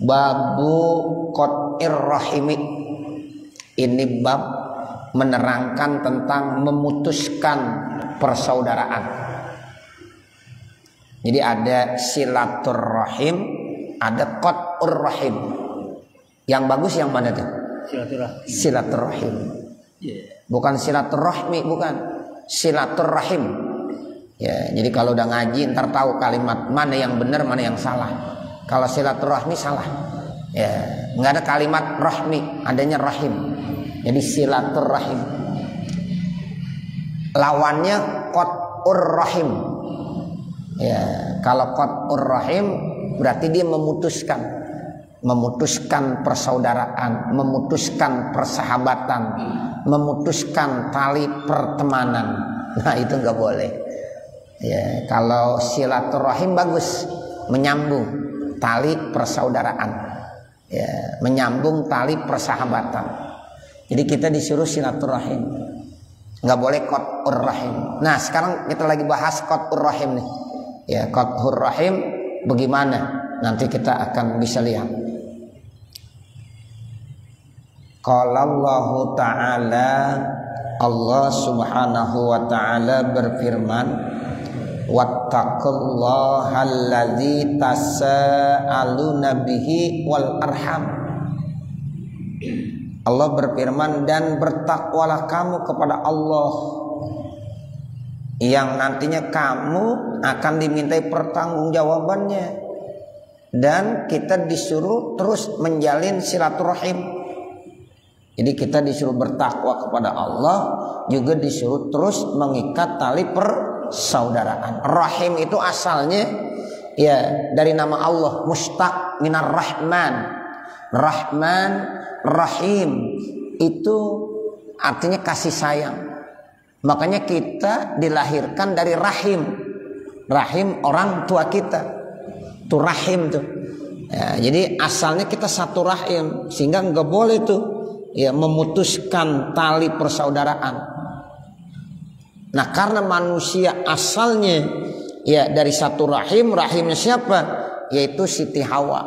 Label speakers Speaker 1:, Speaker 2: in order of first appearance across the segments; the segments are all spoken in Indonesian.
Speaker 1: Babu qat'ir rahimi. Ini bab menerangkan tentang memutuskan persaudaraan. Jadi ada silaturrahim, ada qat'ur rahim. Yang bagus yang mana tuh? Silaturrahim. Bukan silaturrahmi, bukan. Silaturrahim. Ya, jadi kalau udah ngaji ntar tahu kalimat mana yang benar, mana yang salah. Kalau silaturrahmi salah. Ya, nggak ada kalimat rahmi, adanya rahim. Jadi silaturrahim. Lawannya qat'ur rahim. Ya, kalau qat'ur rahim berarti dia memutuskan persaudaraan, memutuskan persahabatan, memutuskan tali pertemanan. Nah, itu nggak boleh. Ya, kalau silaturrahim bagus, menyambung tali persaudaraan, ya, menyambung tali persahabatan. Jadi kita disuruh silaturrahim, nggak boleh qat'ur rahim. Nah, sekarang kita lagi bahas qat'ur rahim nih. Ya, qat'ur rahim bagaimana? Nanti kita akan bisa lihat. Qala Allahu ta'ala, Allah subhanahu wa ta'ala berfirman, wattaqullaha alladzi tasaaluna bihi wal arham. Allah berfirman, dan bertakwalah kamu kepada Allah yang nantinya kamu akan dimintai pertanggungjawabannya, dan kita disuruh terus menjalin silaturahim. Jadi kita disuruh bertakwa kepada Allah, juga disuruh terus mengikat tali persaudaraan. Rahim itu asalnya ya dari nama Allah, mustaq minar rahman. Rahman, rahim itu artinya kasih sayang. Makanya kita dilahirkan dari rahim. Rahim orang tua kita. Itu rahim tuh. Ya, jadi asalnya kita satu rahim, sehingga nggak boleh tuh ya memutuskan tali persaudaraan. Nah, karena manusia asalnya ya dari satu rahim, rahimnya siapa? Yaitu Siti Hawa.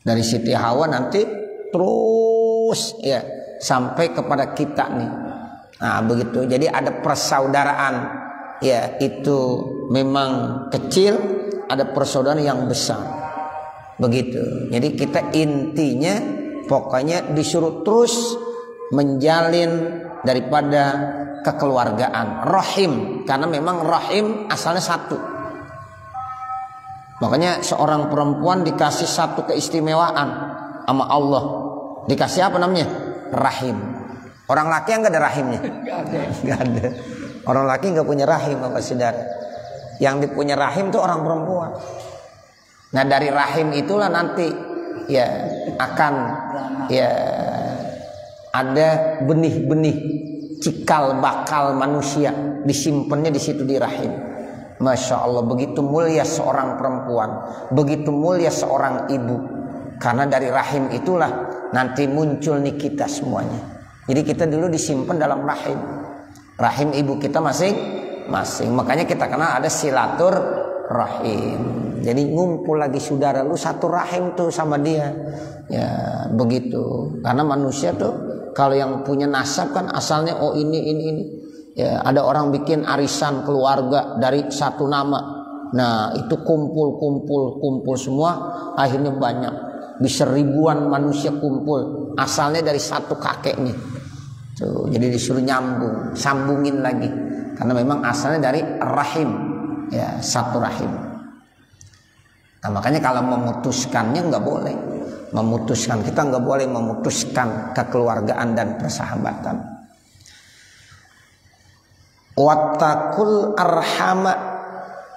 Speaker 1: Dari Siti Hawa nanti terus ya sampai kepada kita nih. Nah, begitu. Jadi ada persaudaraan ya, itu memang kecil, ada persaudaraan yang besar. Begitu. Jadi kita intinya pokoknya disuruh terus menjalin daripada kekeluargaan rahim, karena memang rahim asalnya satu. Makanya seorang perempuan dikasih satu keistimewaan sama Allah, dikasih apa namanya? Rahim. Orang laki yang nggak ada rahimnya, nggak ada. Orang laki nggak punya rahim, Bapak saudara. Yang dipunya rahim tuh orang perempuan. Nah, dari rahim itulah nanti ya akan ya ada benih-benih cikal bakal manusia, disimpannya di situ di rahim. Masya Allah, begitu mulia seorang perempuan, begitu mulia seorang ibu, karena dari rahim itulah nanti muncul nih kita semuanya. Jadi kita dulu disimpan dalam rahim, rahim ibu kita masing-masing. Makanya kita kenal ada silaturrahim. Jadi ngumpul lagi saudara lu satu rahim tuh sama dia. Ya begitu. Karena manusia tuh kalau yang punya nasab kan asalnya oh ini. Ya, ada orang bikin arisan keluarga dari satu nama. Nah, itu kumpul semua, akhirnya banyak. Bisa ribuan manusia kumpul. Asalnya dari satu kakeknya. Tuh, jadi disuruh sambungin lagi. Karena memang asalnya dari rahim. Ya, satu rahim. Nah, makanya kalau memutuskannya nggak boleh. Kita nggak boleh memutuskan kekeluargaan dan persahabatan. Wattaqul arhama,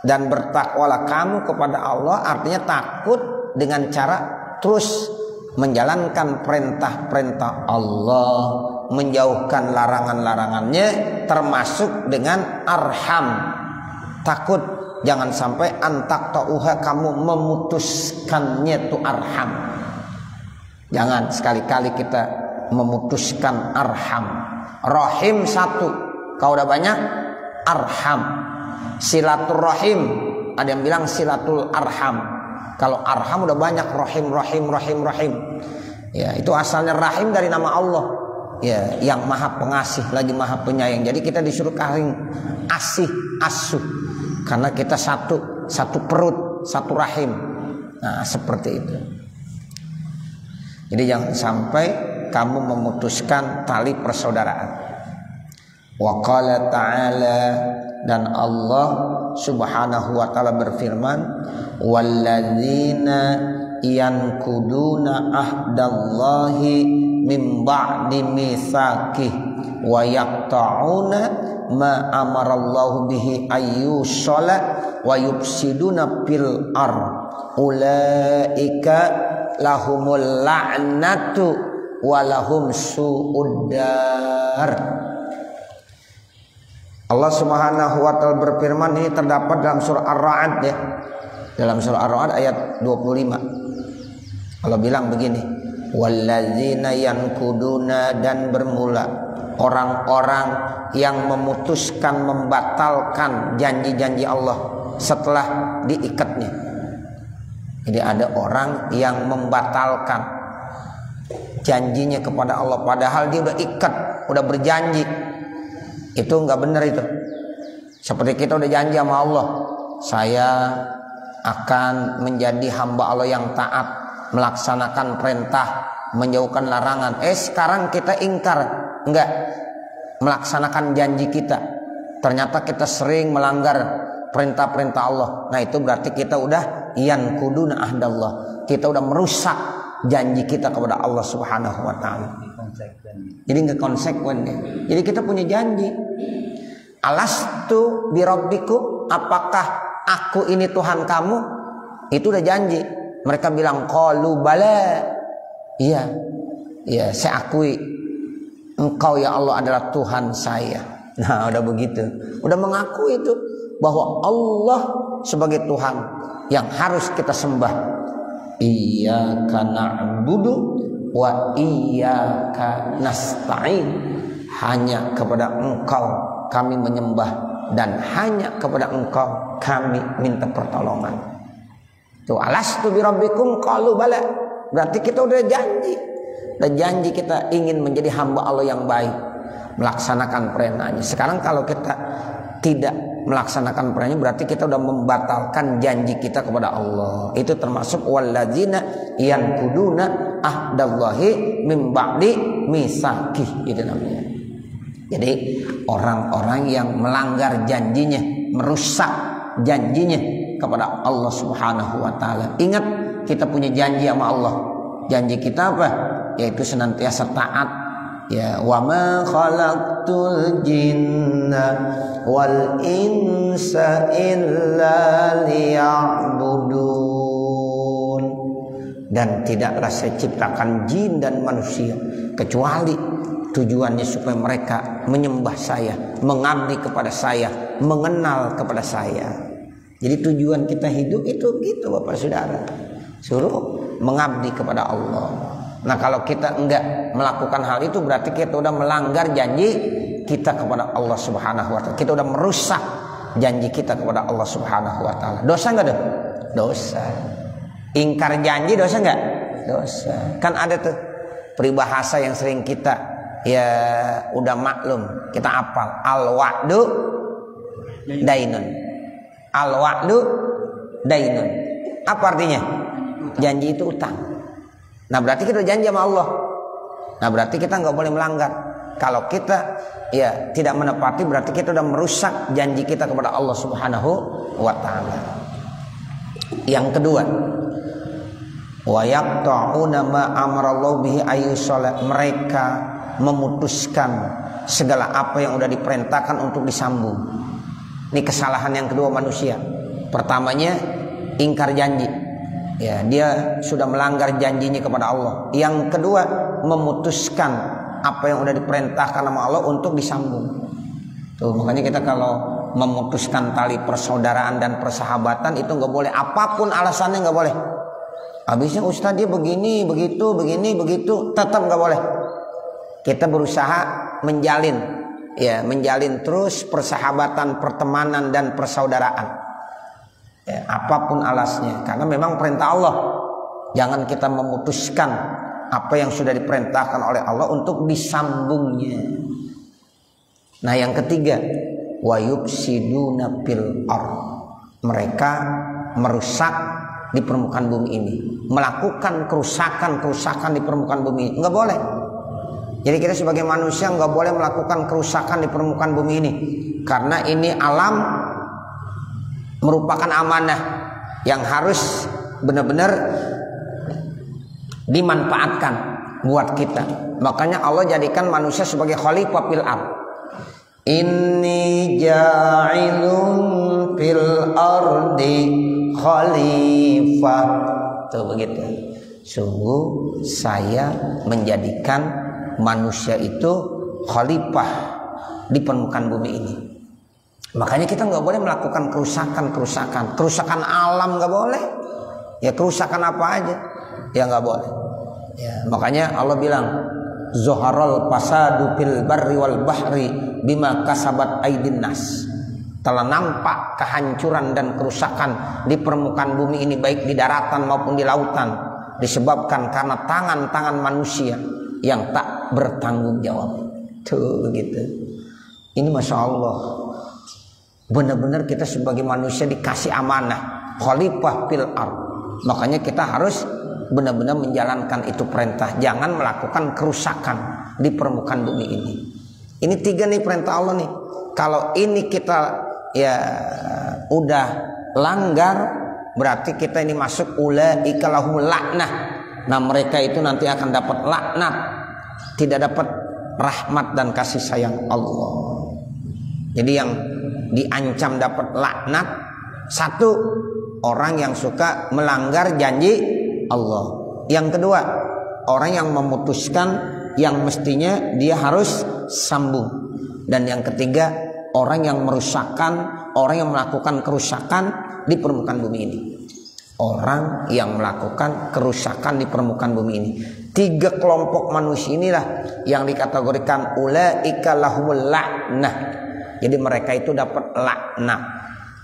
Speaker 1: dan bertakwalah kamu kepada Allah, artinya takut dengan cara terus menjalankan perintah-perintah Allah, menjauhkan larangan-larangannya, termasuk dengan arham. Takut jangan sampai antaqta'uha, kamu memutuskannya tuh arham. Jangan sekali-kali kita memutuskan arham. Rahim satu, kau udah banyak arham. Silaturrahim, ada yang bilang silatul arham. Kalau arham udah banyak rahim. Ya, itu asalnya rahim dari nama Allah. Ya, yang maha pengasih lagi maha penyayang. Jadi kita disuruh saling asuh. Karena kita satu perut, satu rahim. Nah, seperti itu. Jadi jangan sampai kamu memutuskan tali persaudaraan. Wa qala ta'ala, dan Allah Subhanahu wa taala berfirman, walladzina yankuduna ahdallahi min ba'di mitsaqih wa yaqta'una ma amarallahu bihi ayyusala wa yufsiduna fil ard ulaika lahumul la'natu wa lahum su'uddar. Allah Subhanahu wa taala berfirman, ini terdapat dalam surah Ar-Ra'd ya. Dalam surah Ar-Ra'd ayat 25. Allah bilang begini, walladzina yankuduna, dan bermula orang-orang yang memutuskan membatalkan janji-janji Allah setelah diikatnya. Jadi ada orang yang membatalkan janjinya kepada Allah padahal dia udah ikat, udah berjanji. Itu enggak benar itu. Seperti kita udah janji sama Allah, saya akan menjadi hamba Allah yang taat, melaksanakan perintah, menjauhkan larangan. Sekarang kita ingkar, enggak melaksanakan janji kita. Ternyata kita sering melanggar perintah-perintah Allah. Nah, itu berarti kita udah yankuduna ahdallah. Kita udah merusak janji kita kepada Allah Subhanahu wa taala. Jadi enggak konsekuen ya. Jadi kita punya janji. Alastu birabbikum, apakah aku ini Tuhan kamu? Itu udah janji. Mereka bilang qalu bala. Iya. Iya, saya akui Engkau ya Allah adalah Tuhan saya. Nah, udah begitu. Udah mengaku itu bahwa Allah sebagai Tuhan yang harus kita sembah. Iyyaka na'budu wa iyyaka nasta'in. Hanya kepada Engkau kami menyembah dan hanya kepada Engkau kami minta pertolongan. Tuh, alastu birabbikum qalu bala. Berarti kita udah janji. Dan janji kita ingin menjadi hamba Allah yang baik, melaksanakan perintahnya. Sekarang kalau kita tidak melaksanakan perintahnya, berarti kita udah membatalkan janji kita kepada Allah. Itu termasuk walladzina yankuduna ahdallahi min ba'di mitsaqih, itu namanya. Jadi orang-orang yang melanggar janjinya, merusak janjinya kepada Allah Subhanahu wa taala. Ingat, kita punya janji sama Allah. Janji kita apa? Yaitu senantiasa taat. Ya, wa ma khalaqtul jinna wal insa illa liya'budun. Dan tidaklah saya ciptakan jin dan manusia kecuali tujuannya supaya mereka menyembah saya, mengabdi kepada saya, mengenal kepada saya. Jadi tujuan kita hidup itu gitu Bapak Saudara. Suruh mengabdi kepada Allah. Nah, kalau kita enggak melakukan hal itu berarti kita udah melanggar janji kita kepada Allah Subhanahu wa taala. Kita udah merusak janji kita kepada Allah Subhanahu wa taala. Dosa enggak dong? Dosa. Ingkar janji dosa enggak? Dosa. Kan ada tuh peribahasa yang sering kita ya udah maklum, kita hafal. Al-wa'du dainun. Al-wa'du dainun. Apa artinya? Janji itu utang. Nah, berarti kita janji sama Allah. Nah, berarti kita nggak boleh melanggar. Kalau kita ya tidak menepati, berarti kita udah merusak janji kita kepada Allah Subhanahu wa taala. Yang kedua, wa yaqta'una ma amarallahu bihi ayyusala. Mereka memutuskan segala apa yang udah diperintahkan untuk disambung. Ini kesalahan yang kedua manusia. Pertamanya ingkar janji. Ya, dia sudah melanggar janjinya kepada Allah. Yang kedua, memutuskan apa yang udah diperintahkan sama Allah untuk disambung. Tuh, makanya kita kalau memutuskan tali persaudaraan dan persahabatan itu nggak boleh, apapun alasannya nggak boleh. Habisnya Ustaz dia begini, begitu, tetap nggak boleh. Kita berusaha menjalin terus persahabatan, pertemanan dan persaudaraan. Ya, apapun alasnya, karena memang perintah Allah. Jangan kita memutuskan apa yang sudah diperintahkan oleh Allah untuk disambungnya. Nah, yang ketiga, wa yufsiduna fil ardh. Mereka merusak di permukaan bumi ini, melakukan kerusakan di permukaan bumi ini. Enggak boleh. Jadi kita sebagai manusia enggak boleh melakukan kerusakan di permukaan bumi ini, karena ini alam merupakan amanah yang harus benar-benar dimanfaatkan buat kita. Makanya Allah jadikan manusia sebagai khalifah fil ardh. Inni ja'ilun fil ardi khalifah. Tuh begitu. Sungguh saya menjadikan manusia itu khalifah di permukaan bumi ini. Makanya kita nggak boleh melakukan kerusakan alam, nggak boleh. Ya kerusakan apa aja, ya nggak boleh. Ya, makanya Allah bilang, Zoharul fasadu fil barri wal bahri bima kasabat aydin nas. Telah nampak kehancuran dan kerusakan di permukaan bumi ini, baik di daratan maupun di lautan, disebabkan karena tangan-tangan manusia yang tak bertanggung jawab. Tuh begitu. Ini Masya Allah, benar-benar kita sebagai manusia dikasih amanah khalifah fil ardh. Makanya kita harus benar-benar menjalankan itu perintah, jangan melakukan kerusakan di permukaan bumi ini. Ini 3 nih perintah Allah nih. Kalau ini kita ya udah langgar, berarti kita ini masuk ulaika lahumul la'nah. Nah, mereka itu nanti akan dapat laknat, tidak dapat rahmat dan kasih sayang Allah. Jadi yang diancam dapat laknat, satu, orang yang suka melanggar janji Allah. Yang kedua, orang yang memutuskan yang mestinya dia harus sambung. Dan yang ketiga, orang yang merusakkan, orang yang melakukan kerusakan di permukaan bumi ini. Orang yang melakukan kerusakan di permukaan bumi ini. 3 kelompok manusia inilah yang dikategorikan ulaika lahumul la'nah. Jadi mereka itu dapat laknat.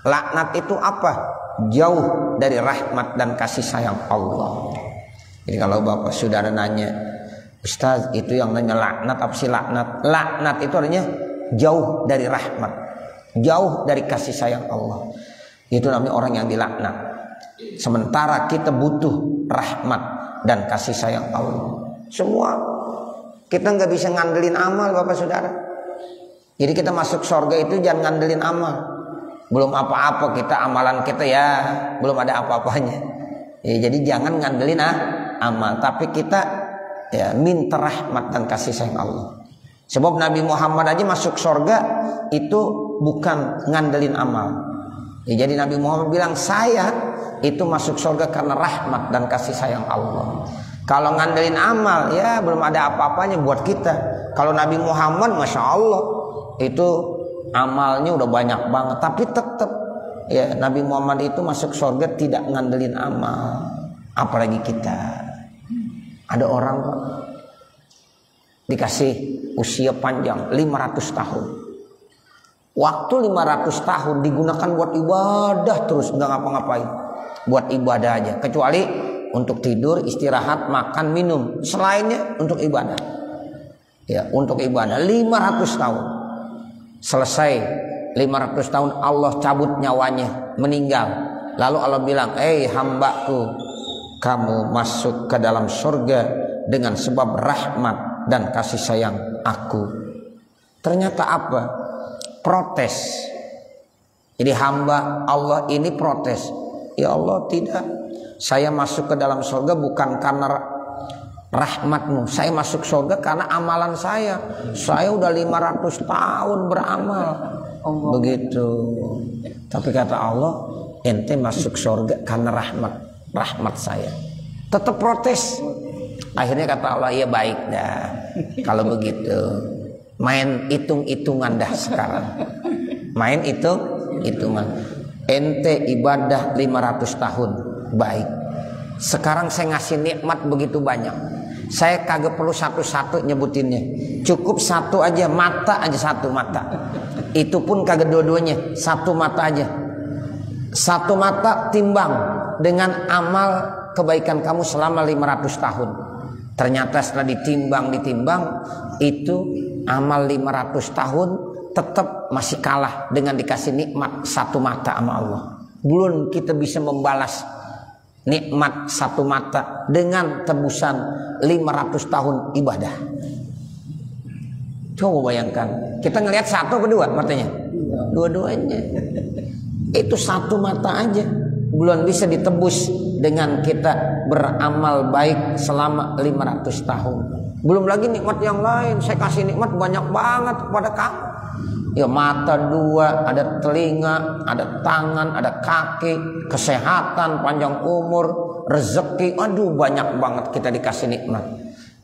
Speaker 1: Laknat itu apa? Jauh dari rahmat dan kasih sayang Allah. Jadi kalau bapak saudara nanya, Ustaz itu yang nanya laknat apa sih laknat? Laknat itu artinya jauh dari rahmat, jauh dari kasih sayang Allah. Itu namanya orang yang dilaknat. Sementara kita butuh rahmat dan kasih sayang Allah. Semua kita nggak bisa ngandelin amal bapak saudara. Jadi kita masuk surga itu jangan ngandelin amal. Belum apa-apa kita, amalan kita ya belum ada apa-apanya. Ya, jadi jangan ngandelin amal, tapi kita ya minta rahmat dan kasih sayang Allah. Sebab Nabi Muhammad aja masuk surga itu bukan ngandelin amal. Ya, jadi Nabi Muhammad bilang saya itu masuk surga karena rahmat dan kasih sayang Allah. Kalau ngandelin amal ya belum ada apa-apanya buat kita. Kalau Nabi Muhammad Masya Allah itu amalnya udah banyak banget, tapi tetap ya Nabi Muhammad itu masuk surga tidak ngandelin amal. Apalagi kita. Ada orang Pak, dikasih usia panjang 500 tahun. Waktu 500 tahun digunakan buat ibadah terus, nggak ngapa-ngapain. Buat ibadah aja, kecuali untuk tidur, istirahat, makan, minum. Selainnya untuk ibadah. Ya, untuk ibadah 500 tahun. Selesai 500 tahun Allah cabut nyawanya, meninggal. Lalu Allah bilang, hambaku, kamu masuk ke dalam surga dengan sebab rahmat dan kasih sayang aku. Ternyata apa? Protes. Jadi hamba Allah ini protes. Ya Allah, tidak. Saya masuk ke dalam surga bukan karena rahmatmu. Saya masuk surga karena amalan saya. Saya udah 500 tahun beramal. Begitu. Tapi kata Allah, ente masuk surga karena rahmat saya. Tetap protes. Akhirnya kata Allah, ya baik dah. Kalau begitu, main hitung-hitungan dah sekarang. Main hitungan. Ente ibadah 500 tahun, baik. Sekarang saya ngasih nikmat begitu banyak. Saya kagak perlu satu-satu nyebutinnya. Cukup satu aja, mata aja, satu mata. Itu pun kagak dua-duanya, satu mata aja. Satu mata timbang dengan amal kebaikan kamu selama 500 tahun. Ternyata setelah ditimbang itu amal 500 tahun tetap masih kalah dengan dikasih nikmat satu mata sama Allah. Belum kita bisa membalas nikmat satu mata dengan tebusan 500 tahun ibadah. Coba bayangkan, kita ngelihat satu kedua matanya, dua-duanya. Itu satu mata aja belum bisa ditebus dengan kita beramal baik selama 500 tahun. Belum lagi nikmat yang lain. Saya kasih nikmat banyak banget kepada kamu. Ya mata dua, ada telinga, ada tangan, ada kaki, kesehatan, panjang umur, rezeki. Aduh banyak banget kita dikasih nikmat.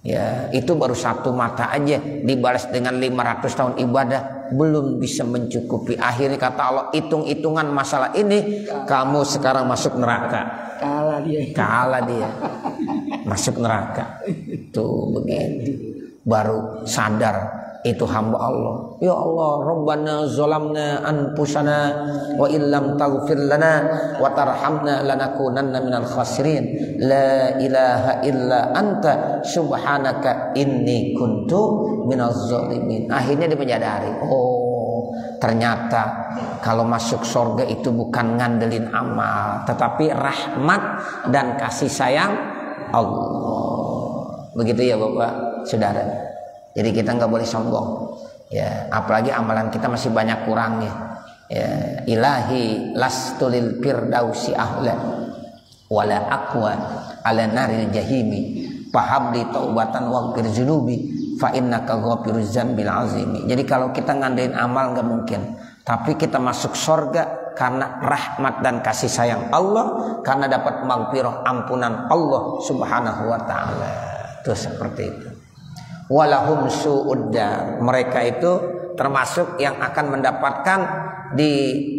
Speaker 1: Ya itu baru satu mata aja dibalas dengan 500 tahun ibadah, belum bisa mencukupi. Akhirnya kata Allah, hitung-hitungan masalah ini, kamu sekarang masuk neraka. Kalah dia masuk neraka. Tuh begitu baru sadar itu hamba Allah. Ya Allah, Rabbana zalamna anfusana wa illam taghfir lana wa tarhamna lanakunanna minal khasirin. La ilaha illa anta subhanaka inni kuntu minaz zalimin. Akhirnya dia menyadari, oh ternyata kalau masuk surga itu bukan ngandelin amal, tetapi rahmat dan kasih sayang Allah. Begitu ya Bapak Saudara. Jadi kita nggak boleh sombong, ya. Apalagi amalan kita masih banyak kurangnya. Ya, ilahi lastulil firdausi ahla, wala aqwa ala naril jahimi. Fahabli taubatan waghfir zunubi, fa innaka ghafiruz dzambil azimi. Jadi kalau kita ngandain amal nggak mungkin, tapi kita masuk surga karena rahmat dan kasih sayang Allah, karena dapat maghfirah ampunan Allah Subhanahu wa taala. Itu seperti itu. Walahum su'uddar, mereka itu termasuk yang akan mendapatkan di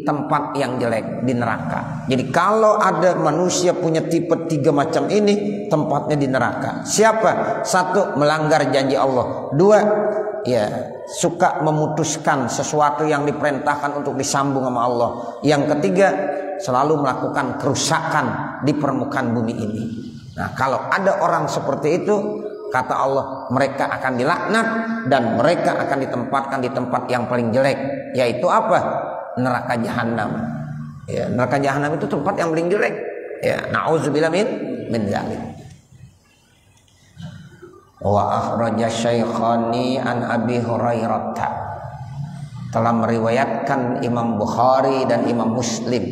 Speaker 1: tempat yang jelek, di neraka. Jadi kalau ada manusia punya tipe 3 macam ini, tempatnya di neraka. Siapa? 1, melanggar janji Allah. 2, ya suka memutuskan sesuatu yang diperintahkan untuk disambung sama Allah. Yang ketiga, selalu melakukan kerusakan di permukaan bumi ini. Nah kalau ada orang seperti itu, kata Allah, mereka akan dilaknat dan mereka akan ditempatkan di tempat yang paling jelek, yaitu apa? Neraka jahanam. Ya, neraka jahanam itu tempat yang paling jelek. Ya, na'udzubillah min dzalik. Wa akhraja Syaikhani an Abi Hurairah. Telah meriwayatkan Imam Bukhari dan Imam Muslim.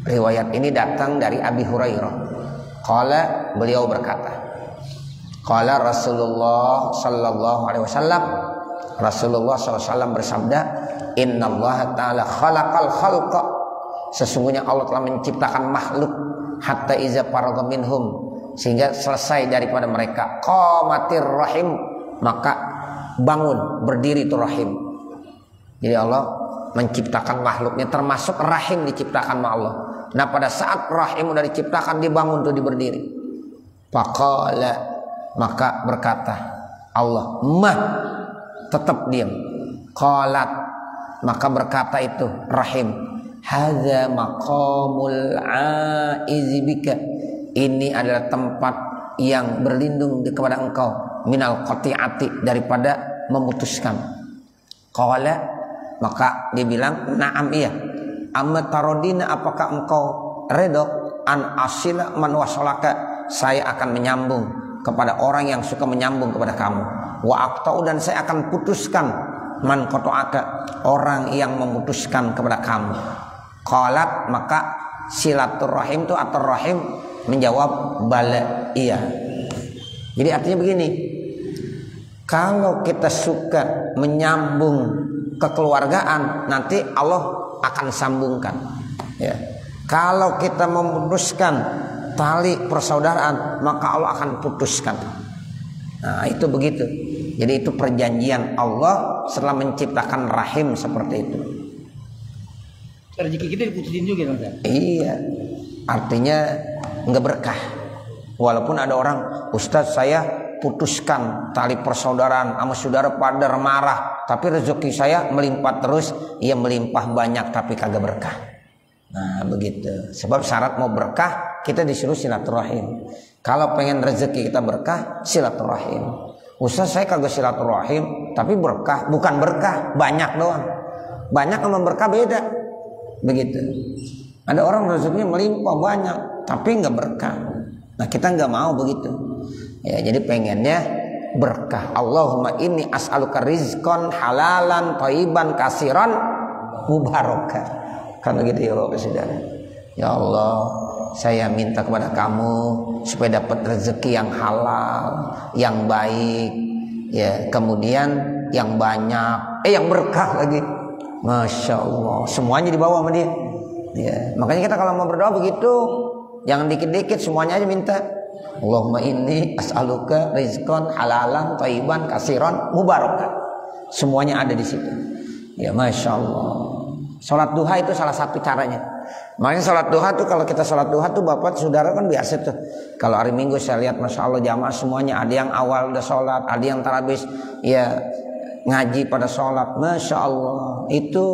Speaker 1: Riwayat ini datang dari Abi Hurairah. Qala, beliau berkata, qala Rasulullah sallallahu alaihi wasallam, Rasulullah SAW bersabda, innallaha ta'ala khalaqal khalqa, sesungguhnya Allah telah menciptakan makhluk, hatta iza faragha minhum, sehingga selesai daripada mereka, qamatir rahim, maka bangun berdiri itu rahim. Jadi Allah menciptakan makhluknya, termasuk rahim diciptakan sama Allah. Nah pada saat rahim udah diciptakan, dibangun tuh, berdiri. Faqala, maka berkata Allah, mah, tetap diam. Qalat, maka berkata itu rahim, hadza maqamul aizibika, ini adalah tempat yang berlindung kepada engkau, minal qati'ati, daripada memutuskan. Qala, maka dia bilang, na'am, iya. Amma tarodina, apakah engkau redha an asila man wasalaka, saya akan menyambung kepada orang yang suka menyambung kepada kamu. Wa aqta'u, dan saya akan putuskan man qata'aka, orang yang memutuskan kepada kamu. Qalat, maka silaturrahim itu atau rahim menjawab bala, iya. Jadi artinya begini, kalau kita suka menyambung kekeluargaan, nanti Allah akan sambungkan, ya. Kalau kita memutuskan tali persaudaraan, maka Allah akan putuskan. Nah itu begitu. Jadi itu perjanjian Allah setelah menciptakan rahim seperti itu.
Speaker 2: Rezeki kita diputusin juga dong, Ustaz?
Speaker 1: Iya, artinya nggak berkah. Walaupun ada orang, Ustaz saya putuskan tali persaudaraan sama saudara pada marah, tapi rezeki saya melimpah terus. Ia melimpah banyak tapi kagak berkah. Nah begitu. Sebab syarat mau berkah kita disuruh silaturahim. Kalau pengen rezeki kita berkah, silaturahim. Ustaz saya kagak silaturahim tapi berkah. Bukan berkah, banyak doang. Banyak sama berkah beda. Begitu. Ada orang rezekinya melimpah banyak tapi nggak berkah. Nah kita nggak mau begitu. Ya jadi pengennya berkah. Allahumma inni as'aluka rizqan halalan thayyiban kasiran mubarakah. Kan begitu ya Bapak Saudara. Ya Allah, saya minta kepada kamu supaya dapat rezeki yang halal, yang baik, ya, kemudian yang banyak, yang berkah lagi. Masya Allah, semuanya dibawa sama dia. Ya, makanya kita kalau mau berdoa begitu, jangan dikit-dikit, semuanya aja minta. Allahumma inni as'aluka rizqan halalan thayyiban kasiran mubarakah. Semuanya ada di situ. Ya Masya Allah. Salat duha itu salah satu caranya. Makanya salat duha tuh, kalau kita salat duha tuh Bapak Saudara kan biasa tuh. Kalau hari Minggu saya lihat Masya Allah jamaah semuanya, ada yang awal udah sholat, ada yang tarawih ya ngaji pada sholat. Masya Allah, itu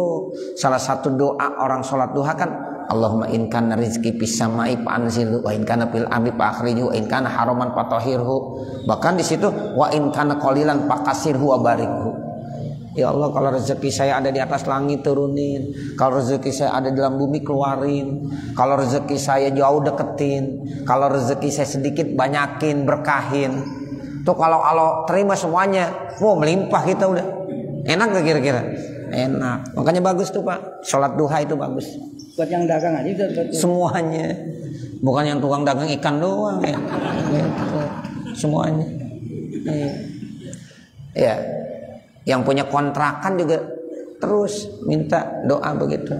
Speaker 1: salah satu doa orang sholat duha kan, Allahumma in kana rizqi fis samai fa anzilhu wa in kana fil ardi fa akhrijhu wa in kana haraman fa tahhirhu. Bahkan di situ wa in kana qalilan fa kasirhu wa barikhu. Ya Allah, kalau rezeki saya ada di atas langit turunin, kalau rezeki saya ada di dalam bumi keluarin, kalau rezeki saya jauh deketin, kalau rezeki saya sedikit banyakin, berkahin. Tuh kalau Allah terima semuanya, melimpah kita udah. Enak gak kira-kira? Enak. Makanya bagus tuh Pak, sholat duha itu bagus.
Speaker 2: Buat yang dagang aja
Speaker 1: semuanya, bukan yang tukang dagang ikan doang ya. Semuanya. Ya. Yang punya kontrakan juga terus minta doa begitu.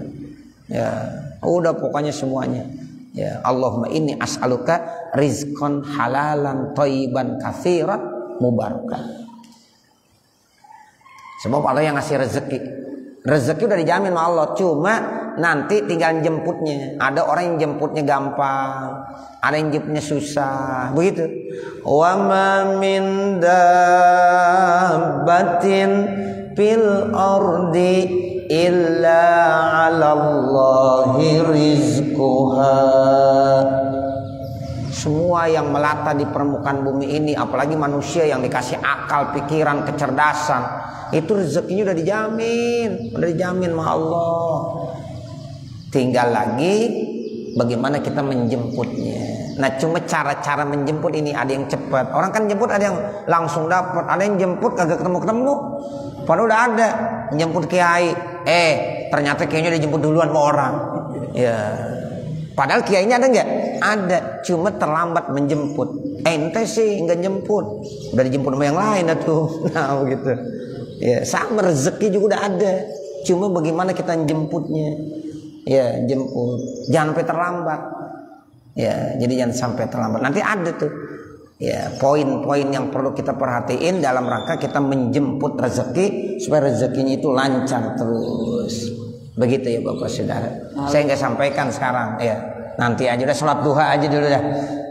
Speaker 1: Ya, udah pokoknya semuanya. Ya, Allahumma inni as'aluka rizqan halalan thayyiban katsiran mubarakah. Sebab Allah yang ngasih rezeki. Rezeki udah dijamin sama Allah, cuma nanti tinggal jemputnya. Ada orang yang jemputnya gampang, ada yang jemputnya susah, begitu. Wa ma min dabbatin fil ardi illa 'alallahi rizquha. Semua yang melata di permukaan bumi ini, apalagi manusia yang dikasih akal, pikiran, kecerdasan, itu rezekinya udah dijamin sama Allah. Tinggal lagi bagaimana kita menjemputnya. Nah cuma cara-cara menjemput ini ada yang cepat. Orang kan jemput ada yang langsung dapat, ada yang jemput kagak ketemu-ketemu. Padahal udah ada jemput kiai, ternyata kiainya dijemput duluan sama orang. Ya. Padahal kiainya ada nggak? Ada, cuma terlambat menjemput. Ente sih nggak jemput, udah dijemput sama yang lain tuh. Nah begitu. Ya sama, rezeki juga udah ada, cuma bagaimana kita jemputnya. Ya jemput, jangan sampai terlambat. Ya jadi jangan sampai terlambat. Nanti ada tuh ya poin-poin yang perlu kita perhatiin dalam rangka kita menjemput rezeki supaya rezekinya itu lancar terus. Begitu ya Bapak Saudara. Saya nggak sampaikan sekarang ya. Nanti aja udah sholat duha aja dulu dah.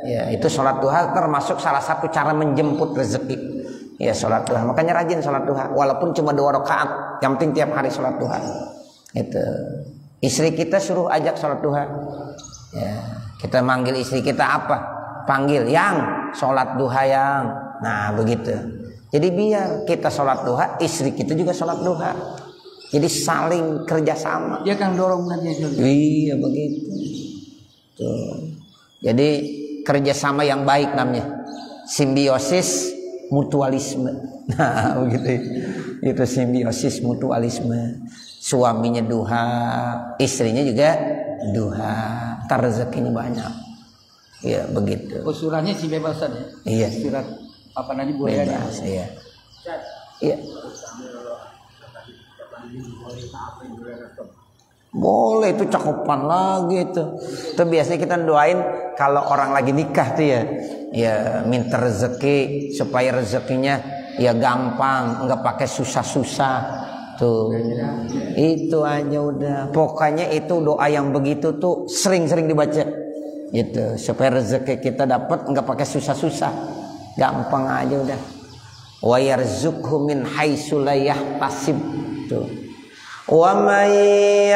Speaker 1: Ya itu sholat duha termasuk salah satu cara menjemput rezeki. Ya sholat duha. Makanya rajin sholat duha. Walaupun cuma 2 rakaat, yang penting tiap hari sholat duha. Itu. Istri kita suruh ajak sholat duha. Ya, kita manggil istri kita apa? Panggil yang sholat duha yang. Nah begitu. Jadi biar kita sholat duha, istri kita juga sholat duha. Jadi saling kerjasama.
Speaker 2: Dia kan dorong nanti.
Speaker 1: Iya begitu. Tuh. Jadi kerjasama yang baik namanya. Simbiosis mutualisme. Nah begitu. Itu simbiosis mutualisme. Suaminya duha, istrinya juga duha. Ntar rezekinya banyak. Iya begitu.
Speaker 2: Usurannya sih bebas ya.
Speaker 1: Iya.
Speaker 2: Surat apa nanti boleh ada.
Speaker 1: Iya. Iya. Boleh, itu cakupan lagi itu. Itu biasanya kita doain kalau orang lagi nikah tuh ya. Ya minta rezeki supaya rezekinya ya gampang, nggak pakai susah-susah. Tuh. Itu aja udah. Pokoknya itu doa yang begitu tuh sering-sering dibaca. Gitu, supaya rezeki kita dapat nggak pakai susah-susah. Gampang aja udah. Wa yarzuqhu min haitsu la yahtasib. Tuh. Wa may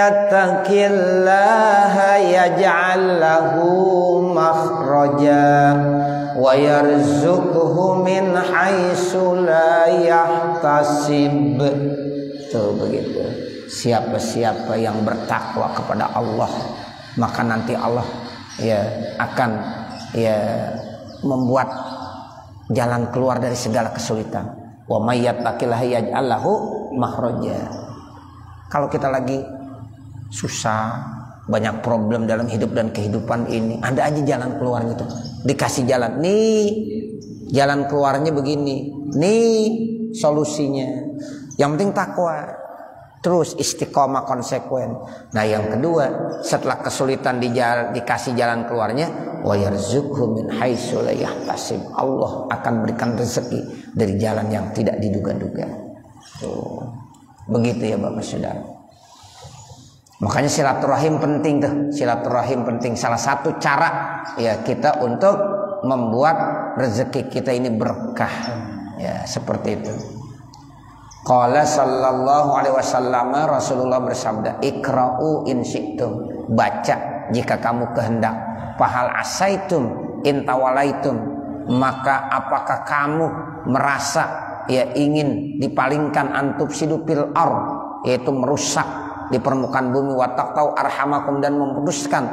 Speaker 1: yattaqillaha yaj'al lahu makhraja wa yarzuqhu min haitsu la yahtasib. Tuh begitu. Siapa-siapa yang bertakwa kepada Allah, maka nanti Allah akan membuat jalan keluar dari segala kesulitan. Wa may yattaqillaha yaj'al lahu makhraja. Kalau kita lagi susah, banyak problem dalam hidup dan kehidupan ini, ada aja jalan keluar gitu. Dikasih jalan, nih jalan keluarnya begini, nih solusinya. Yang penting takwa, terus istiqomah konsekuen. Nah yang kedua, setelah kesulitan dikasih jalan keluarnya, wa yarzuqhu min haitsu la yahtasib. Allah akan berikan rezeki dari jalan yang tidak diduga-duga. Tuh. Begitu ya Bapak Saudara. Makanya silaturahim penting tuh. Silaturahim penting. Salah satu cara kita untuk membuat rezeki kita ini berkah. Ya, seperti itu. Qala sallallahu alaihi wasallam, Rasulullah bersabda, "Iqra'u in syi'tum." Baca jika kamu kehendak. Fahal asaitum in tawalaitum. Maka apakah kamu merasa ingin dipalingkan antufsidu fil ard, yaitu merusak di permukaan bumi, wa taqtau arhamakum, dan memutuskan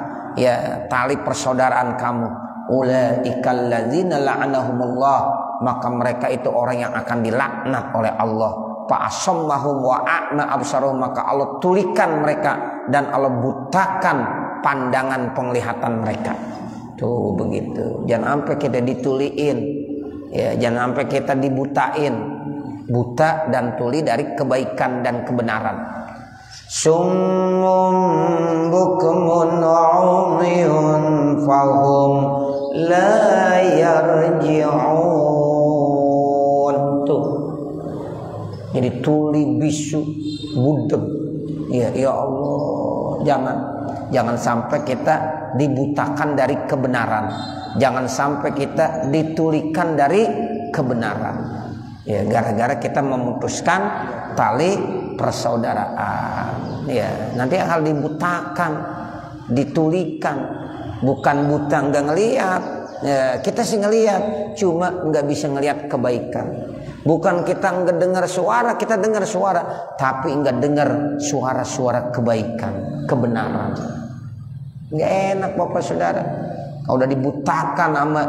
Speaker 1: tali persaudaraan kamu. Ulaikal ladzina la'anahumullah, maka mereka itu orang yang akan dilaknat oleh Allah. Fa asammahum wa a'ma absaruhum, maka Allah tulikan mereka dan Allah butakan pandangan penglihatan mereka. Tuh begitu. Jangan sampai kita dituliin. Jangan sampai kita dibutain, buta dan tuli dari kebaikan dan kebenaran. Summum bukmun umyun fahum la yarji'un. Tuh. Jadi tuli, bisu, budeg. Ya Allah, jangan sampai kita dibutakan dari kebenaran. Jangan sampai kita ditulikan dari kebenaran. Gara-gara kita memutuskan tali persaudaraan. Nanti akan dibutakan, ditulikan. Bukan buta nggak ngelihat. Kita sih ngelihat, cuma nggak bisa ngelihat kebaikan. Bukan kita nggak dengar suara, kita dengar suara, tapi nggak dengar suara-suara kebaikan, kebenaran. Nggak enak Bapak Saudara. Udah dibutakan sama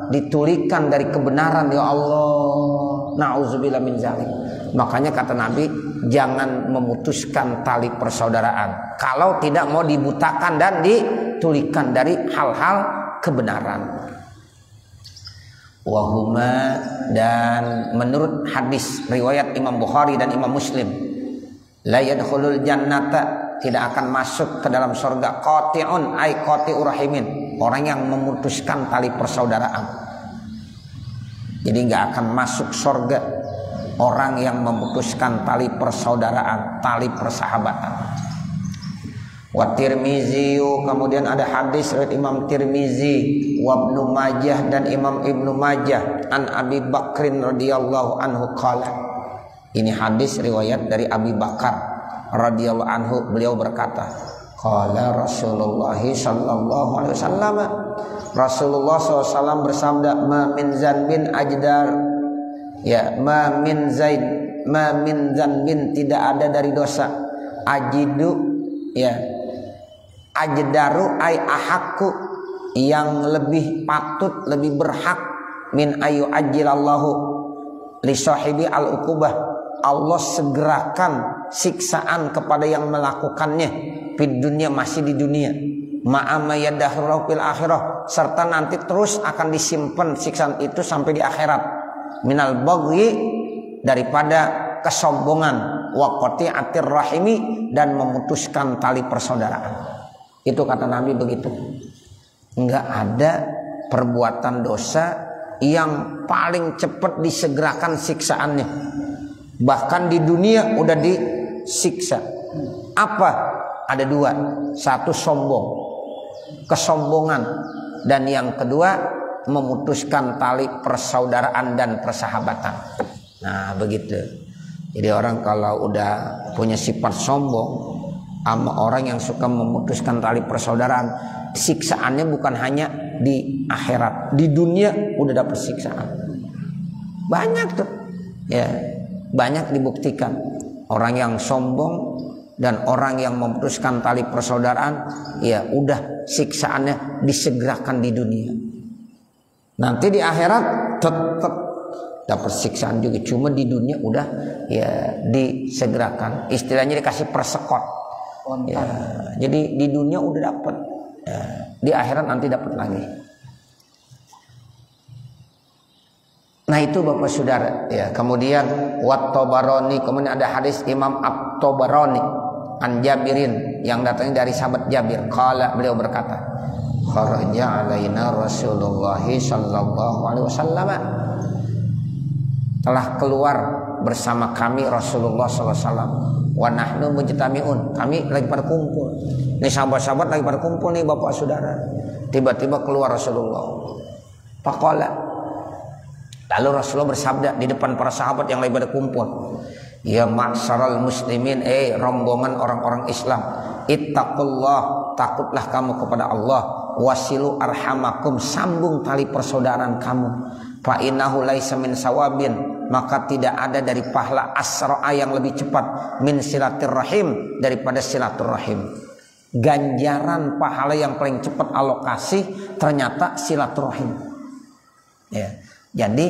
Speaker 1: ditulikan dari kebenaran, ya Allah, na'udzubillah min zalik. Makanya kata Nabi, jangan memutuskan tali persaudaraan kalau tidak mau dibutakan dan ditulikan dari hal-hal kebenaran. Wahuma, dan menurut hadis riwayat Imam Bukhari dan Imam Muslim, la yadkhulul jannata, tidak akan masuk ke dalam surga, qati'un ay qati'ur rahimin, orang yang memutuskan tali persaudaraan. Jadi nggak akan masuk surga orang yang memutuskan tali persaudaraan, tali persahabatan. Wa Tirmizi, kemudian ada hadis riwayat Imam Tirmizi, wa Ibnu Majah, dan Imam Ibnu Majah, an Abi Bakrin radhiyallahu anhu qala. Ini hadis riwayat dari Abi Bakar radhiyallahu anhu, beliau berkata, qala Rasulullah sallallahu alaihi wasallam, Rasulullah SAW bersabda, ma min zanbin ajdar, ma min zanbin, tidak ada dari dosa, ajidu, ajdaru ay ahakku, yang lebih patut, lebih berhak, min ayu ajilallahu li sahibi al uqubah, Allah segerakan siksaan kepada yang melakukannya di dunia, masih di dunia, ma'ama yadahru fil akhirah, serta nanti terus akan disimpan siksaan itu sampai di akhirat, minal baghi, daripada kesombongan, wa qati'atir rahimi, dan memutuskan tali persaudaraan. Itu kata Nabi begitu. Enggak ada perbuatan dosa yang paling cepat disegerakan siksaannya. Bahkan di dunia udah disiksa. Apa? Ada dua. Satu sombong, kesombongan, dan yang kedua memutuskan tali persaudaraan dan persahabatan. Nah begitu. Jadi orang kalau udah punya sifat sombong sama orang yang suka memutuskan tali persaudaraan, siksaannya bukan hanya di akhirat, di dunia udah dapat siksaan. Banyak tuh, ya banyak dibuktikan orang yang sombong dan orang yang memutuskan tali persaudaraan, ya udah siksaannya disegerakan di dunia. Nanti di akhirat tetap dapat siksaan juga, cuma di dunia udah ya disegerakan, istilahnya dikasih persekot. Ya, jadi di dunia udah dapat, ya, di akhirat nanti dapat lagi. Nah itu Bapak Saudara, ya. Kemudian Wat-Tabarani, kemudian ada hadis Imam At-Tabarani an Jabirin yang datangnya dari sahabat Jabir. Qala, beliau berkata, kharaja alaina Rasulullah sallallahu alaihi wasallam. Telah keluar bersama kami Rasulullah sallallahu alaihi wasallam. Wa nahnu mujtami'un, kami lagi pada kumpul. Ini sahabat-sahabat lagi pada kumpul nih Bapak Saudara. Tiba-tiba keluar Rasulullah. Faqala, lalu Rasulullah bersabda di depan para sahabat yang lagi pada kumpul, ya ma'syaral muslimin, rombongan orang-orang Islam, ittaqullah, takutlah kamu kepada Allah, wasilu arhamakum, sambung tali persaudaraan kamu, fa innahu laisa min sawabin, maka tidak ada dari pahala asra'a yang lebih cepat min silaturrahim, daripada silaturrahim. Ganjaran pahala yang paling cepat alokasi ternyata silaturrahim. Ya. Jadi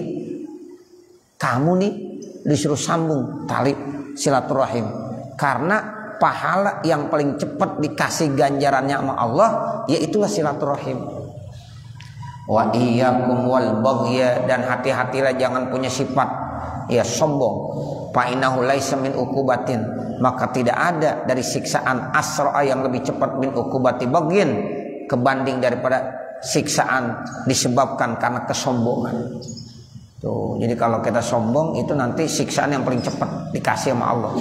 Speaker 1: kamu nih disuruh sambung tali silaturahim, karena pahala yang paling cepat dikasih ganjarannya sama Allah yaitulah silaturahim. Wa iyyakum wal baghya, dan hati-hatilah jangan punya sifat ya sombong. Fa innahu laisa min uqubatin, maka tidak ada dari siksaan asra'a yang lebih cepat min uqubati baghyin, kebanding daripada siksaan disebabkan karena kesombongan. Tuh, jadi kalau kita sombong itu nanti siksaan yang paling cepat dikasih sama Allah.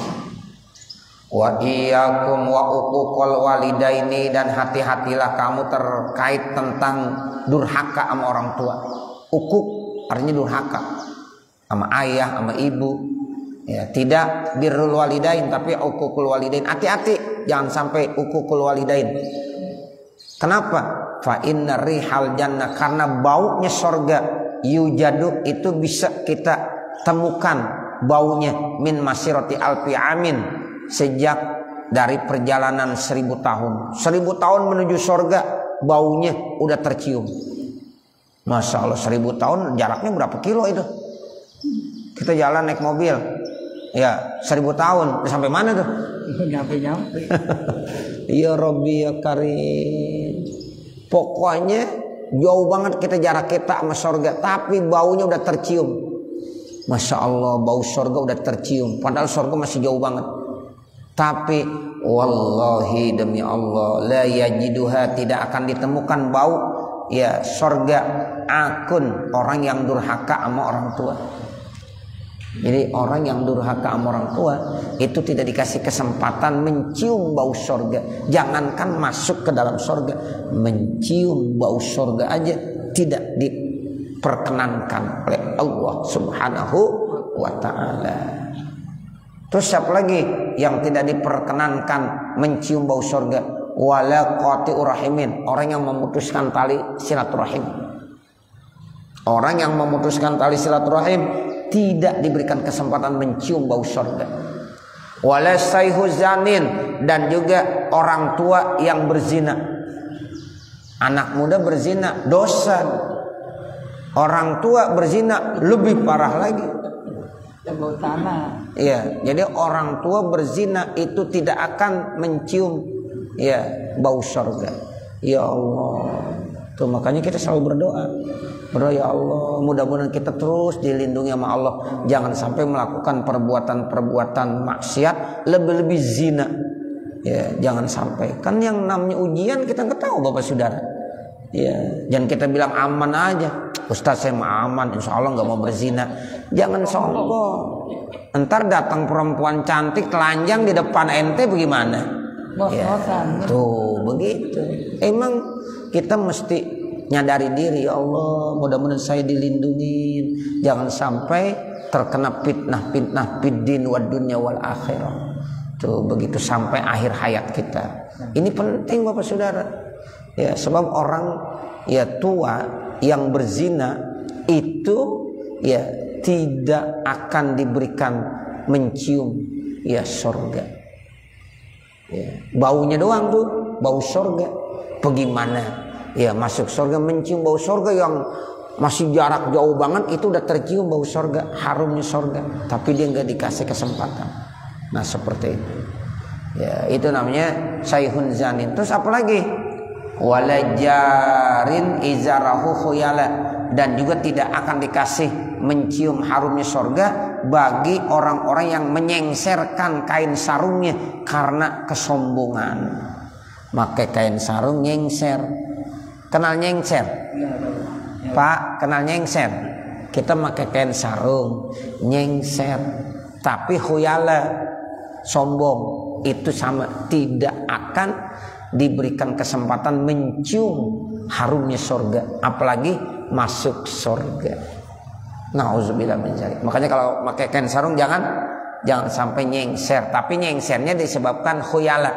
Speaker 1: Wa iyyakum wa uquqal walidaini, dan hati-hatilah kamu terkait tentang durhaka sama orang tua. Uquq artinya durhaka sama ayah, sama ibu. Ya, tidak birrul walidain tapi uququl walidain. Hati-hati jangan sampai uququl walidain. Kenapa? Fa inna rihal jannah, karena baunya sorga, yujadu itu bisa kita temukan baunya min masirati alfi amin, sejak dari perjalanan 1000 tahun. 1000 tahun menuju sorga, baunya udah tercium. Masya Allah, 1000 tahun jaraknya berapa kilo itu? Kita jalan naik mobil, ya 1000 tahun, udah sampai mana tuh?
Speaker 2: Nyampe.
Speaker 1: Ya Rabbi ya Karim. Pokoknya jauh banget kita jarak kita sama surga, tapi baunya udah tercium. Masya Allah, bau surga udah tercium, padahal surga masih jauh banget. Tapi wallahi demi Allah, la yajiduha, tidak akan ditemukan bau ya surga akun orang yang durhaka sama orang tua. Jadi orang yang durhaka sama orang tua itu tidak dikasih kesempatan mencium bau surga. Jangankan masuk ke dalam surga, mencium bau surga aja tidak diperkenankan oleh Allah Subhanahu wa ta'ala. Terus siapa lagi yang tidak diperkenankan mencium bau surga? Wala qati'ur rahimin, orang yang memutuskan tali silaturahim. Orang yang memutuskan tali silaturahim tidak diberikan kesempatan mencium bau surga. Wala sayhu zanin, dan juga orang tua yang berzina. Anak muda berzina dosa, orang tua berzina lebih parah lagi.
Speaker 2: Bau tanah.
Speaker 1: Iya, jadi orang tua berzina itu tidak akan mencium ya bau surga. Ya Allah. Tuh makanya kita selalu berdoa. Ya Allah, mudah-mudahan kita terus dilindungi sama Allah, jangan sampai melakukan perbuatan-perbuatan maksiat, lebih-lebih zina. Ya, jangan sampai. Kan yang namanya ujian kita nggak tahu Bapak Saudara. Ya, jangan kita bilang aman aja. Ustaz saya mah aman, insya Allah nggak mau berzina. Jangan sombong. Entar datang perempuan cantik telanjang di depan ente bagaimana? Ya, tuh begitu. Emang kita mesti nyadari diri, ya Allah mudah-mudahan saya dilindungi, jangan sampai terkena fitnah fiddin wad dunya wal akhirah. Tuh begitu sampai akhir hayat kita. Ini penting Bapak Saudara. Ya, sebab orang ya tua yang berzina itu ya tidak akan diberikan mencium ya surga. Ya, baunya doang tuh, bau surga. Bagaimana ya masuk surga mencium bau surga yang masih jarak jauh banget itu udah tercium bau surga, harumnya surga, tapi dia nggak dikasih kesempatan. Nah seperti itu. Ya itu namanya sayhun zanin. Terus apa lagi? Walajarin izarahu khuyala, dan juga tidak akan dikasih mencium harumnya surga bagi orang-orang yang menyengserkan kain sarungnya karena kesombongan. Pakai kain sarung nyengser. Kenal nyengser? Pak, kenal nyengser? Kita pakai kain sarung nyengser, tapi khuyala, sombong. Itu sama, tidak akan diberikan kesempatan mencium harumnya surga, apalagi masuk surga. Nauzubillah min dzalik. Makanya kalau pakai kain sarung jangan sampai nyengser, tapi nyengsernya disebabkan khuyala.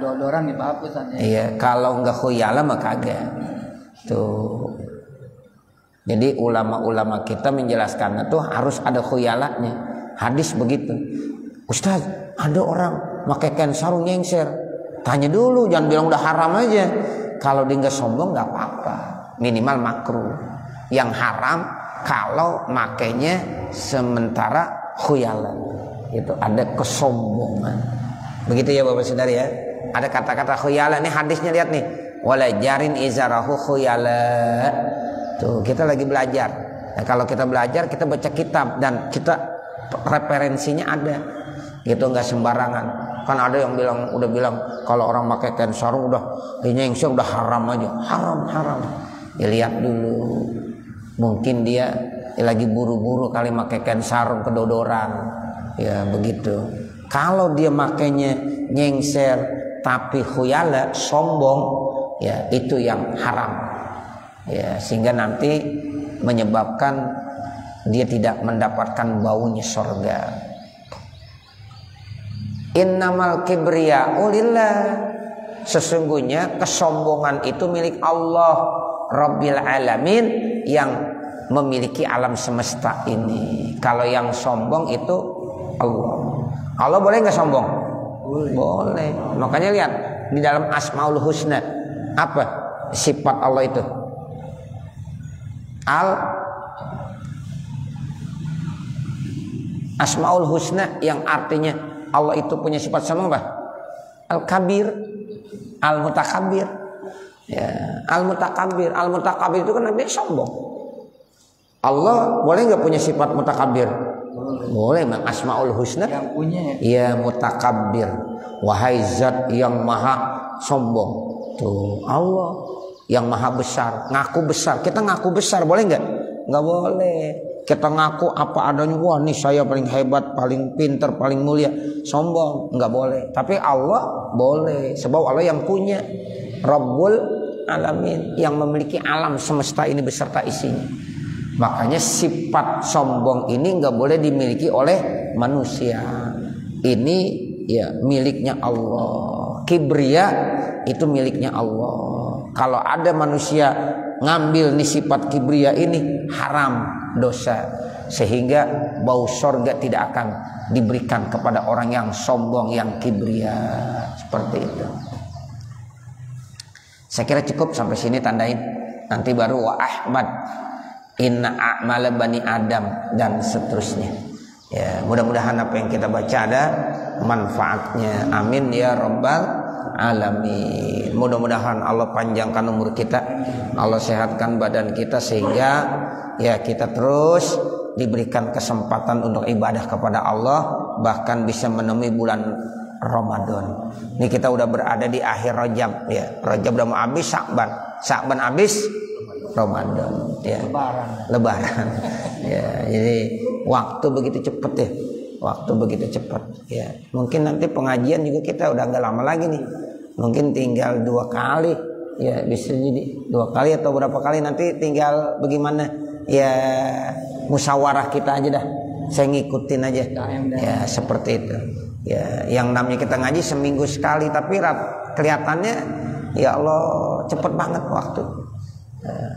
Speaker 2: Dodoran di bapus aja.
Speaker 1: Iya, kalau enggak khuyala maka kagak. Tuh. Jadi ulama-ulama kita menjelaskan itu harus ada khuyalanya. Hadis begitu. Ustaz, ada orang pakai kain sarung nyengser. Tanya dulu, jangan bilang udah haram aja. Kalau dia nggak sombong nggak apa-apa, minimal makruh. Yang haram kalau makainya sementara khuyalan, itu ada kesombongan. Begitu ya Bapak Saudara ya. Ada kata-kata khuyalan. Ini hadisnya lihat nih. Wala jarin izarahu khuyala. Tuh kita lagi belajar. Nah, kalau kita belajar kita baca kitab dan kita referensinya ada. Gitu nggak sembarangan. Kan ada yang udah bilang kalau orang pakai kain sarung udah nyengser udah haram aja. Haram. Ya lihat dulu. Mungkin dia lagi buru-buru kali pakai kain sarung kedodoran. Ya begitu. Kalau dia makainya nyengser tapi khuyala, sombong, ya itu yang haram. Ya sehingga nanti menyebabkan dia tidak mendapatkan baunya surga. Innamal kibriya'u lillah. Sesungguhnya kesombongan itu milik Allah Rabbil Alamin yang memiliki alam semesta ini. Kalau yang sombong itu Allah. Allah boleh nggak sombong? Boleh. Makanya lihat di dalam Asmaul Husna apa sifat Allah itu? Asmaul Husna yang artinya Allah itu punya sifat sombong apa? Al-Kabir, Al-Mutakabbir. Ya, Al-Mutakabbir. Al-Mutakabbir itu kan namanya sombong. Allah boleh nggak punya sifat mutakabbir? Boleh, Bang. Asmaul Husna
Speaker 2: yang punya
Speaker 1: ya mutakabbir. Wahai zat yang maha sombong. Tuh, Allah yang maha besar, ngaku besar. Kita ngaku besar boleh nggak? Nggak boleh. Kita ngaku apa adanya, wah nih saya paling hebat, paling pinter, paling mulia. Sombong, nggak boleh. Tapi Allah boleh, sebab Allah yang punya Rabbul Alamin, yang memiliki alam semesta ini beserta isinya. Makanya sifat sombong ini nggak boleh dimiliki oleh manusia. Ini ya miliknya Allah. Kibria itu miliknya Allah. Kalau ada manusia ngambil nih sifat kibria ini, haram, dosa, sehingga bau surga tidak akan diberikan kepada orang yang sombong, yang kibria. Seperti itu. Saya kira cukup sampai sini, tandain. Nanti baru wa Ahmad inna a'mala bani Adam dan seterusnya. Ya, mudah-mudahan apa yang kita baca ada manfaatnya. Amin ya rabbal alamin. Mudah-mudahan Allah panjangkan umur kita, Allah sehatkan badan kita sehingga ya kita terus diberikan kesempatan untuk ibadah kepada Allah, bahkan bisa menemui bulan Ramadan. Ini kita udah berada di akhir Rajab ya. Rajab udah mau habis, Sya'ban habis, Ramadan ya. Lebaran. Ya, jadi waktu begitu cepat ya. Waktu begitu cepat ya. Mungkin nanti pengajian juga kita udah nggak lama lagi nih. Mungkin tinggal 2 kali ya, bisa jadi 2 kali atau berapa kali, nanti tinggal bagaimana ya musyawarah kita aja dah. saya ngikutin aja. Ya seperti itu. Ya, yang namanya kita ngaji seminggu sekali tapi kelihatannya ya Allah cepet banget waktu.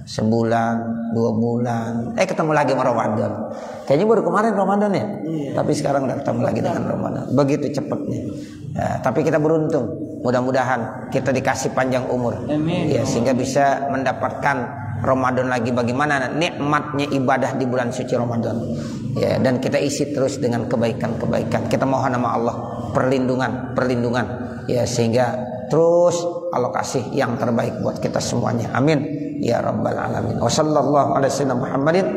Speaker 1: Sebulan, 2 bulan, ketemu lagi sama Ramadan. Kayaknya baru kemarin Ramadan ya. Tapi sekarang udah ketemu lagi dengan Ramadan. Begitu cepatnya. Ya, tapi kita beruntung. Mudah-mudahan kita dikasih panjang umur.
Speaker 2: Amin.
Speaker 1: Ya, sehingga bisa mendapatkan Ramadan lagi. Bagaimana nikmatnya ibadah di bulan suci Ramadan. Ya, dan kita isi terus dengan kebaikan-kebaikan. Kita mohon sama Allah perlindungan. Ya, sehingga terus Allah kasih yang terbaik buat kita semuanya. Amin ya rabbal alamin. Wa sallallahu ala sayyidina Muhammadin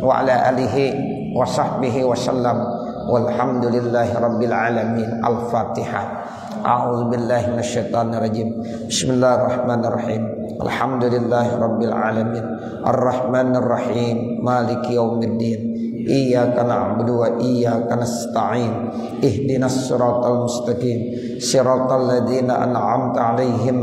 Speaker 1: wa ala alihi wa sahbihi wa sallam. Walhamdulillahi rabbil alamin. Al-Fatihah. A'udzu billahi minasyaitonir rajim. Bismillahirrahmanirrahim. Alhamdulillahi rabbil alamin. Arrahmanir rahim. Maliki yaumiddin. Iyyaka na'budu wa iyyaka nasta'in. Ihdinas siratal mustaqim. Siratal ladzina an'amta 'alaihim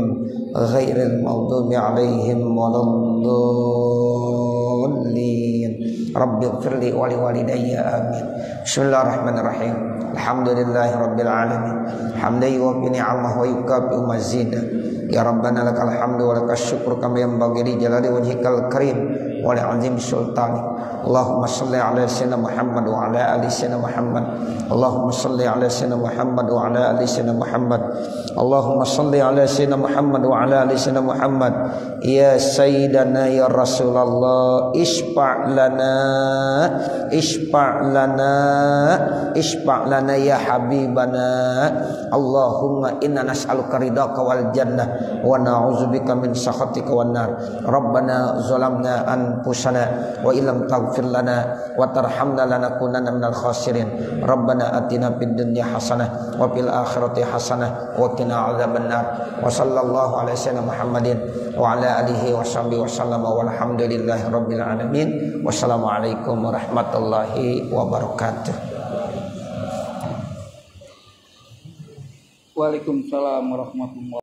Speaker 1: ghairil maghdubi 'alaihim waladdallin. Rabbighfirli wa liwalidayya amin. Bismillahirrahmanirrahim. Alhamdulillahi rabbil alamin. Hamdan yuwaffi ni'amahu wa yukafi mazidah. Ya Rabbana lakal hamdu wa lakas syukru kama yanbaghi li jalali wajhikal karim wa li 'azimi sultanik. Allahumma salli ala sayyidina Muhammad wa ala ali sayyidina Muhammad. Allahumma salli ala sayyidina Muhammad wa ala ali sayyidina Muhammad. Allahumma salli ala sayyidina Muhammad wa ala ali sayyidina Muhammad. Ya sayyidana ya Rasulullah, isfa' lana ya habibana. Allahumma inna nas'aluka ridhaka wal jannah wa na'udzubika min sakhatika wan nar. Rabbana zalamna anfusana wa illam taghfir lana wa tarhamna lanakunanna minal khasirin. Rabbana atina fid dunya hasanah wa fil akhirati hasanah wa qina adzabannar. Wa sallallahu ala sayyidina Muhammadin wa ala alihi wa sahbihi wa sallama walhamdulillahi rabbil alamin. Wassalamualaikum warahmatullahi wabarakatuh.
Speaker 2: Waalaikumsalam warahmatullahi wabarakatuh.